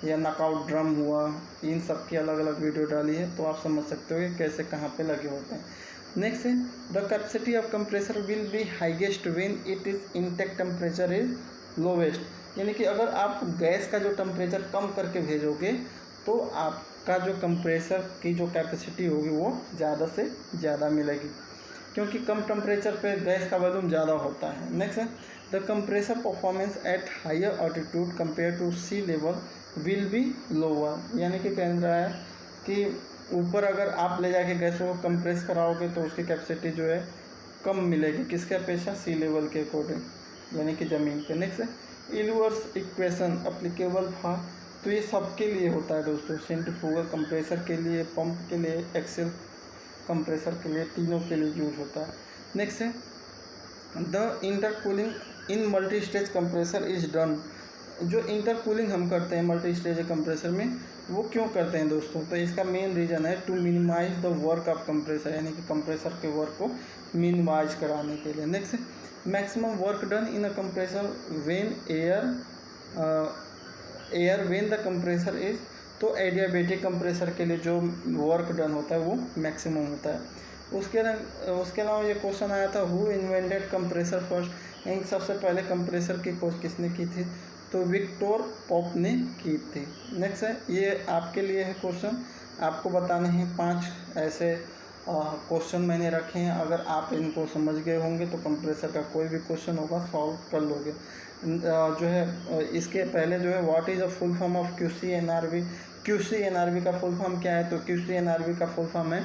या नॉकआउट ड्रम हुआ, इन सब की अलग अलग वीडियो डाली है, तो आप समझ सकते हो कि कैसे कहाँ पे लगे होते हैं। नेक्स्ट है the capacity of compressor will be highest when it is intact temperature is lowest, यानी कि अगर आप गैस का जो टेम्परेचर कम करके भेजोगे तो आपका जो कंप्रेसर की जो कैपेसिटी होगी वो ज़्यादा से ज़्यादा मिलेगी, क्योंकि कम टेम्परेचर पे गैस का वॉल्यूम ज़्यादा होता है। नेक्स्ट है the compressor performance at higher altitude compare to sea level will be lower, यानी कि कह रहा है कि ऊपर अगर आप ले जाके गैस को कंप्रेस कराओगे तो उसकी कैपेसिटी जो है कम मिलेगी, किसके अपेक्षा, सी लेवल के अकॉर्डिंग, यानी कि ज़मीन पे। नेक्स्ट है इनवर्स इक्वेशन अप्लीकेबल फॉर, तो ये सबके लिए होता है दोस्तों, सेंट्रीफ्यूगल कंप्रेसर के लिए, पंप के लिए, एक्सेल कंप्रेसर के लिए, तीनों के लिए यूज होता है। नेक्स्ट है the intercooling in multi stage compressor is done, जो इंटरकूलिंग हम करते हैं मल्टी स्टेज कंप्रेसर में वो क्यों करते हैं दोस्तों, तो इसका मेन रीज़न है to minimize the work of compressor, यानी कि कंप्रेसर के वर्क को मिनिमाइज कराने के लिए। Next maximum work done in a compressor when air air when the compressor is, तो एडियाबेटिक कंप्रेसर के लिए जो वर्क डन होता है वो मैक्सिमम होता है। उसके अलावा ये क्वेश्चन आया था, हु इन्वेंटेड कंप्रेसर फर्स्ट, यानी सबसे पहले कंप्रेसर की खोज किसने की थी, तो विक्टर पॉप ने की थी। नेक्स्ट है, ये आपके लिए है क्वेश्चन, आपको बताने हैं 5 ऐसे क्वेश्चन मैंने रखे हैं। अगर आप इनको समझ गए होंगे तो कंप्रेसर का कोई भी क्वेश्चन होगा सॉल्व कर लोगे। जो है इसके पहले जो है, what is the full form of QCNRV। QCNRV का फुल फॉर्म क्या है, तो QCNRV का फुल फॉर्म है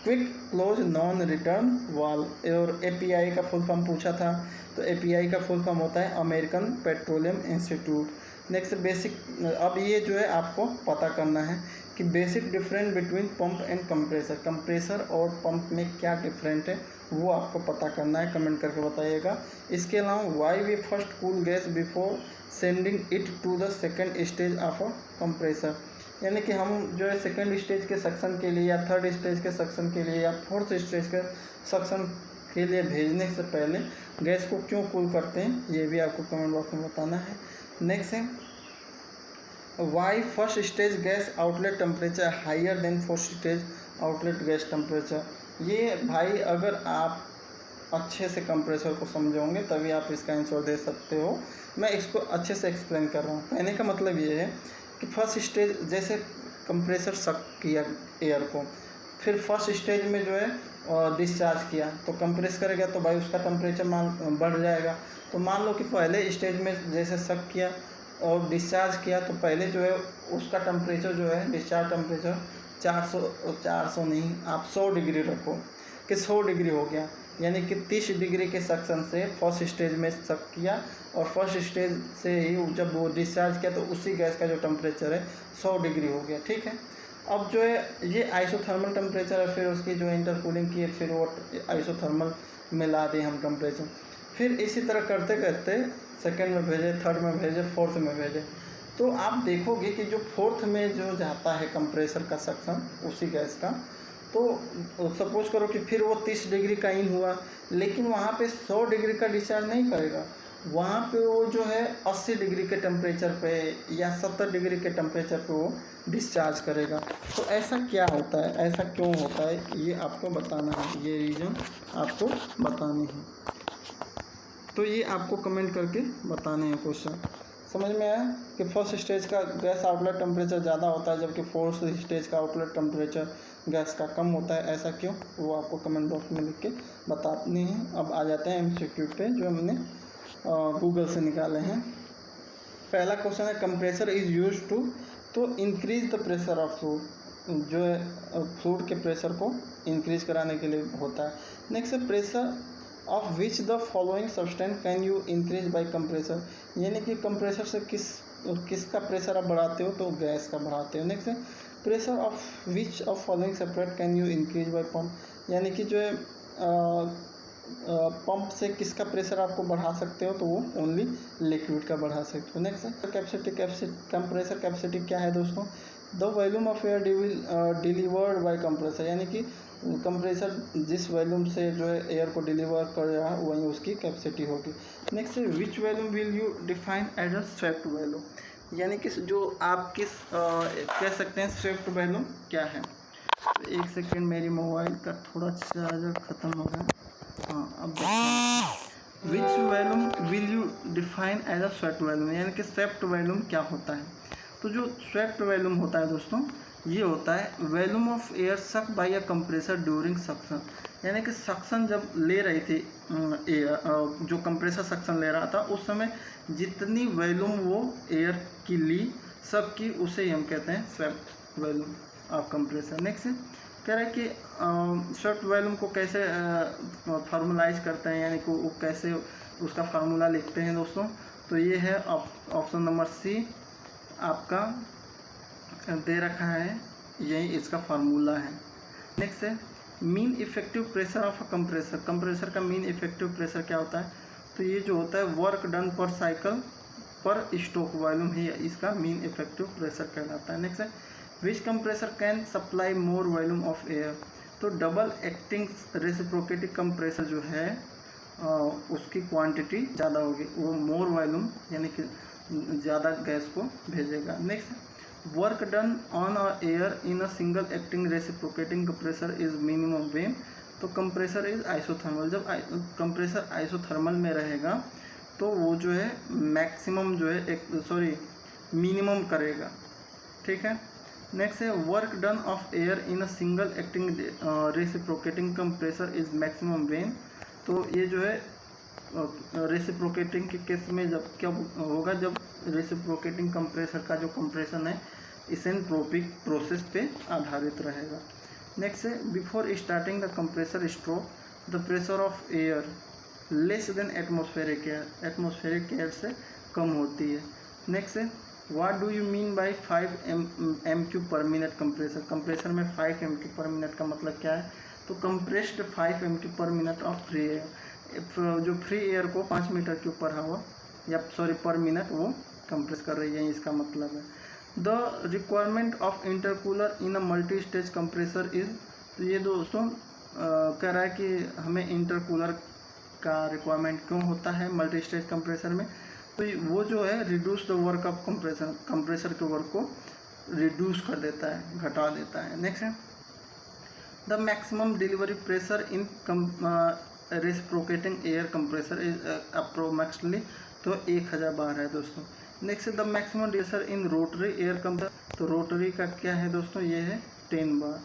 क्विक क्लोज नॉन रिटर्न वाल। और API का फुल फॉर्म पूछा था, तो API का फुल फॉर्म होता है American petroleum institute. Next basic, अब ये जो है आपको पता करना है कि basic difference between pump and compressor, compressor और पंप में क्या डिफरेंट है वो आपको पता करना है, कमेंट करके बताइएगा। इसके अलावा why we first cool gas before sending it to the second stage of a compressor, यानी कि हम जो है सेकेंड स्टेज के सक्शन के लिए या थर्ड स्टेज के सक्शन के लिए या फोर्थ स्टेज के सक्शन के लिए भेजने से पहले गैस को क्यों कूल करते हैं, ये भी आपको कमेंट बॉक्स में बताना है। नेक्स्ट है, why first stage gas outlet temperature higher than first stage outlet gas temperature. ये भाई अगर आप अच्छे से कंप्रेसर को समझोगे तभी आप इसका आंसर दे सकते हो। मैं इसको अच्छे से एक्सप्लेन कर रहा हूँ। कहने का मतलब ये है कि फर्स्ट स्टेज, जैसे कंप्रेसर सक किया एयर को, फिर फर्स्ट स्टेज में जो है डिस्चार्ज किया, तो कंप्रेस करेगा तो भाई उसका टेम्परेचर बढ़ जाएगा। तो मान लो कि पहले स्टेज में जैसे सक किया और डिस्चार्ज किया, तो पहले जो है उसका टेम्परेचर जो है डिस्चार्ज टेम्परेचर 400 नहीं, आप 100 डिग्री रखो कि 100 डिग्री हो गया, यानी कि 30 डिग्री के सक्शन से फर्स्ट स्टेज में सक किया और फर्स्ट स्टेज से ही जब वो डिस्चार्ज किया तो उसी गैस का जो टेम्परेचर है 100 डिग्री हो गया। ठीक है, अब जो है ये आइसोथर्मल टेम्परेचर है, फिर उसकी जो इंटरकूलिंग की है, फिर वो आइसोथर्मल में ला दी हम टेम्परेचर। फिर इसी तरह करते करते सेकेंड में भेजे, थर्ड में भेजे, फोर्थ में भेजे, तो आप देखोगे कि जो फोर्थ में जो जाता है कंप्रेसर का सक्शन उसी गैस का, तो सपोज करो कि फिर वो 30 डिग्री का इन हुआ, लेकिन वहाँ पे 100 डिग्री का डिस्चार्ज नहीं करेगा, वहाँ पे वो जो है 80 डिग्री के टेम्परेचर पे या 70 डिग्री के टेम्परेचर पे वो डिस्चार्ज करेगा। तो ऐसा क्या होता है, ऐसा क्यों होता है, ये आपको बताना है, ये रीज़न आपको बताने हैं। तो ये आपको कमेंट करके बताने हैं क्वेश्चन। समझ में आया कि फर्स्ट स्टेज का गैस आउटलेट टेम्परेचर ज़्यादा होता है जबकि फोर्थ स्टेज का आउटलेट टेम्परेचर गैस का कम होता है, ऐसा क्यों, वो आपको कमेंट बॉक्स में लिख के बतानी है। अब आ जाते हैं MCQ पे जो हमने गूगल से निकाले हैं। पहला क्वेश्चन है, कंप्रेसर इज़ यूज टू, तो increase the pressure of fluid, जो है फ्लूइड के प्रेशर को इंक्रीज कराने के लिए होता है। नेक्स्ट है, pressure of which the following substance can you increase by compressor, यानी कि कंप्रेसर से किसका प्रेशर आप बढ़ाते हो, तो गैस का बढ़ाते हो। नेक्स्ट है, pressure of which of following separate can you increase by pump, यानी कि जो है पंप से किसका प्रेशर आपको बढ़ा सकते हो, तो वो ओनली लिक्विड का बढ़ा सकते हो। नेक्स्ट है, कैपेसिटी कंप्रेसर कैपेसिटी क्या है दोस्तों, the volume of air delivered by compressor, यानी कि कंप्रेसर जिस वॉल्यूम से जो है एयर को डिलीवर कर रहा है वही उसकी कैपेसिटी होगी। नेक्स्ट है, which volume will you define as a swept volume, यानी कि जो आप किस कह सकते हैं स्वेप्ट वॉल्यूम क्या है। तो एक सेकेंड, मेरी मोबाइल का थोड़ा चार्जर ख़त्म हो गया। हाँ, अब देखते, which volume will you define as a swept volume, यानी कि स्वेप्ट वॉल्यूम क्या होता है। तो जो स्वेप्ट वॉल्यूम होता है दोस्तों, ये होता है वॉल्यूम ऑफ एयर सक बाय अ कंप्रेसर ड्यूरिंग सक्शन, यानी कि सक्शन जब ले रही थी एयर, जो कंप्रेसर सक्शन ले रहा था उस समय जितनी वॉल्यूम वो एयर की ली सब की, उसे ही हम कहते हैं swept volume of compressor. Next कह रहा है कि स्वेप्ट वॉल्यूम को कैसे फार्मूलाइज करते हैं, यानी कि वो कैसे उसका फार्मूला लिखते हैं दोस्तों, तो ये है ऑप्शन नंबर सी आपका दे रखा है, यही इसका फार्मूला है। नेक्स्ट है, mean effective pressure of a compressor, compressor का मीन इफेक्टिव प्रेशर क्या होता है, तो ये जो होता है work done per cycle per stroke volume ही इसका मीन इफेक्टिव प्रेशर कहलाता है। नेक्स्ट है, which compressor can supply more volume of air, तो डबल एक्टिंग रेसिप्रोकेटिंग कंप्रेसर जो है उसकी क्वांटिटी ज़्यादा होगी, वो मोर वॉल्यूम यानी कि ज़्यादा गैस को भेजेगा। Next, work done on a air in a single acting reciprocating compressor is minimum when, तो कंप्रेसर इज आइसोथर्मल। जब कंप्रेसर आइसोथर्मल में रहेगा तो वो जो है मैक्सिमम जो है मिनिमम करेगा। ठीक है। नेक्स्ट है work done of air in a single acting reciprocating compressor is maximum when, तो ये जो है रेसिप्रोकेटिंग के केस में जब क्या होगा, जब रेसिप्रोकेटिंग कंप्रेसर का जो कंप्रेशन है इसेंट्रोपिक प्रोसेस पे आधारित रहेगा। नेक्स्ट है before starting the compressor stroke the pressure of air less than atmospheric air, atmospheric air से कम होती है। नेक्स्ट है what do you mean by 5 MQ पर मिनट कंप्रेसर, कंप्रेसर में 5 MQ पर मिनट का मतलब क्या है, तो कंप्रेस्ड 5 MQ पर मिनट ऑफ फ्री एयर, जो फ्री एयर को 5 मीटर के ऊपर हवा या पर मिनट वो कंप्रेस कर रही है, इसका मतलब है। The requirement of intercooler in a multi stage compressor is, तो ये दोस्तों कह रहा है कि हमें इंटरकूलर का रिक्वायरमेंट क्यों होता है मल्टी स्टेज कंप्रेसर में, तो वो जो है reduce the work of compressor, compressor के वर्क को रिड्यूस कर देता है, घटा देता है। नेक्स्ट है the maximum delivery pressure in reciprocating air compressor is approximately, तो 1000 बार है दोस्तों। Next the maximum pressure in rotary air compressor, तो रोटरी का क्या है दोस्तों, ये है 10 बार।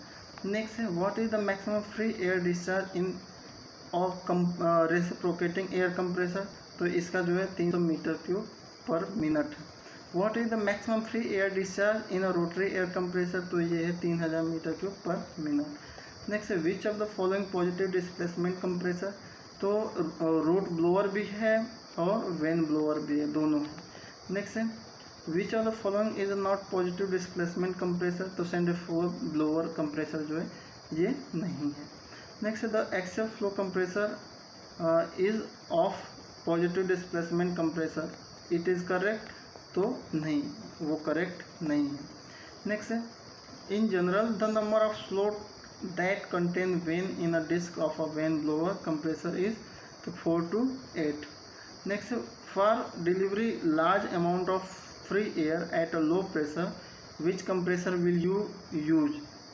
नेक्स्ट है what is the maximum free air discharge in of reciprocating air compressor, तो इसका जो है 300 मीटर क्यूब पर मिनट है। What is the maximum free air discharge in a rotary air compressor, तो ये है 3000 metre cube per minute. Next है which of the following positive displacement compressor, तो रोट ब्लोअर भी है और वेन ब्लोअर भी है, दोनों है। नेक्स्ट है which of the following is not positive displacement compressor, तो सेंट्रीफ्यूगल ब्लोअर कंप्रेसर जो है ये नहीं है। Next the axial flow compressor is of positive displacement compressor, it is correct, तो नहीं, वो करेक्ट नहीं है। नेक्स्ट है in general the number of slot that contain vane in a disc of a vane blower compressor is, तो 4 to 8। Next for delivery large amount of free air at a low pressure which compressor will you use,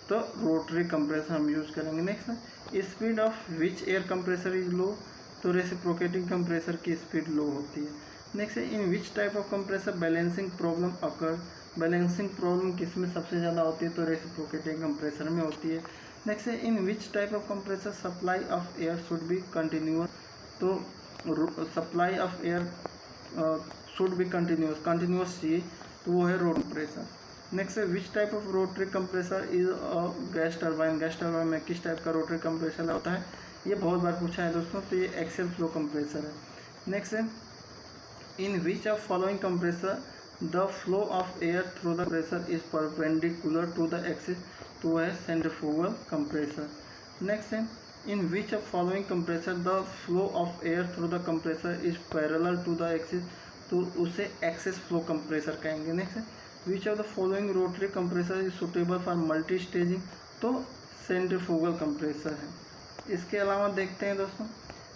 तो rotary compressor हम use करेंगे। Next speed of which air compressor is low, तो reciprocating compressor की speed लो होती है। Next in which type of compressor balancing problem occur, balancing problem किस में सबसे ज़्यादा होती है, तो रेसिप्रोकेटिंग कंप्रेसर में होती है। Next in which type of compressor supply of air should be continuous, तो supply of air should be continuous चाहिए, तो वो है रोट कंप्रेसर। नेक्स्ट है which type of rotary compressor is a gas turbine, gas turbine में किस type का rotary compressor होता है, ये बहुत बार पूछा है दोस्तों, तो ये एक्सेल फ्लो कंप्रेसर है। नेक्स्ट है in which of following compressor the flow of air through the compressor is perpendicular to the axis, तो है सेंट्रीफ्यूगल कंप्रेसर। नेक्स्ट है in which of following compressor the flow of air through the compressor is parallel to the axis, तो उसे axis flow compressor कहेंगे। Next है which of the following rotary compressor is suitable for multi staging, तो centrifugal compressor है। इसके अलावा देखते हैं दोस्तों,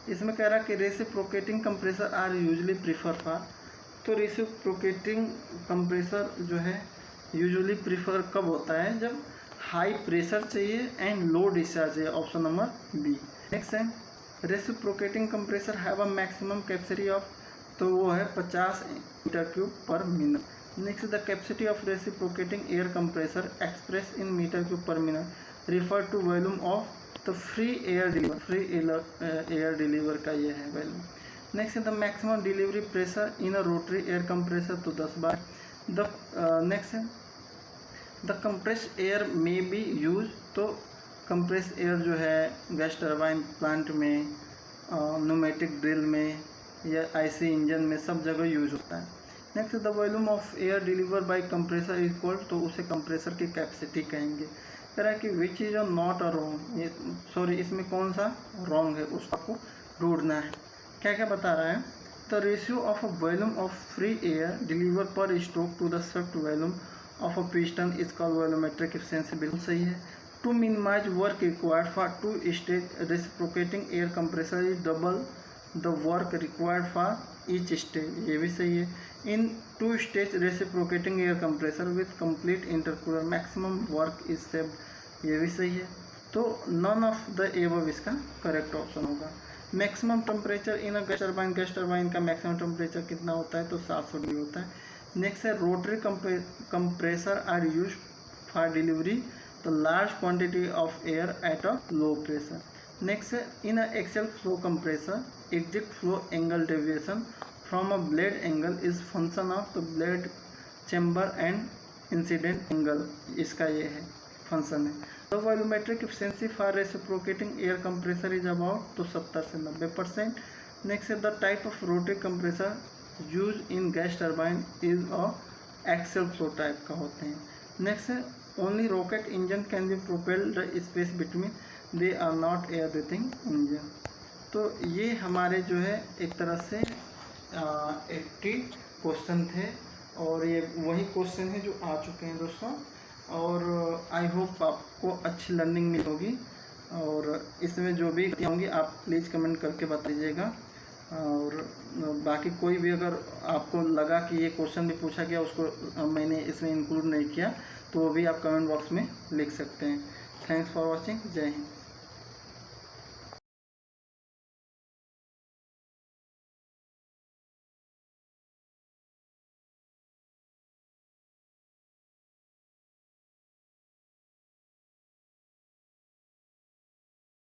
इसमें कह रहा है कि reciprocating compressor are usually prefer for, तो रेसिप्रोकेटिंग कंप्रेसर जो है यूजुअली प्रीफर कब होता है, जब हाई प्रेशर चाहिए एंड लो डिस्चार्ज चाहिए, ऑप्शन नंबर बी। नेक्स्ट है reciprocating compressor have a maximum capacity of, तो वो है 50 metre cube per minute. Next the capacity of reciprocating air compressor express in metre cube per minute refer to volume of, तो free air deliver का ये है value. Next the maximum delivery pressure in a rotary air compressor, तो 10 बार। The next है the compress air में B use, तो compress air जो है गैस टर्बाइन प्लांट में, न्यूमेटिक ड्रिल में या आईसी इंजन में सब जगह यूज होता है। Next the volume of air deliver by compressor is equal, तो उसे कंप्रेसर की कैपेसिटी कहेंगे। कह रहा है कि which is a not a wrong, ये सॉरी इसमें कौन सा रॉन्ग है उसको ढूंढना है। क्या क्या बता रहा है, the ratio of a volume of free air deliver per stroke to the swept volume of a piston is called volumetric efficiency, बिल्कुल सही है। To minimise work required for two stage reciprocating air compressor is double the work required for each stage, ये भी सही है। In 2 stage reciprocating air compressor with complete intercooler maximum work is saved, ये भी सही है। तो नन ऑफ द एबव इसका करेक्ट ऑप्शन होगा। Maximum temperature in a gas turbine का मैक्सिमम टेम्परेचर कितना होता है, तो 700 डिग्री होता है। नेक्स्ट है rotary compressor are use for delivery the large quantity of air at a low pressure. Next है in a axial flow compressor exit flow angle deviation from a blade angle is function of the blade chamber and incident angle, इसका ये है function है। The volumetric efficiency for reciprocating air compressor is about, तो 70 से 90%। Next है the type of rotary compressor use in gas turbine is a axial flow type का होते हैं। नेक्स्ट है only rocket engine can be propelled the space between, they are not air breathing engine. तो ये हमारे जो है एक तरह से 80 क्वेश्चन थे और ये वही क्वेश्चन है जो आ चुके हैं दोस्तों। और आई होप आपको अच्छी लर्निंग मिली होगी और इसमें जो भी होंगी आप प्लीज़ कमेंट करके बताइएगा। और बाकी कोई भी अगर आपको लगा कि ये क्वेश्चन भी पूछा गया उसको मैंने इसमें इंक्लूड नहीं किया तो वो भी आप कमेंट बॉक्स में लिख सकते हैं। Thanks for watching. जय हिंद।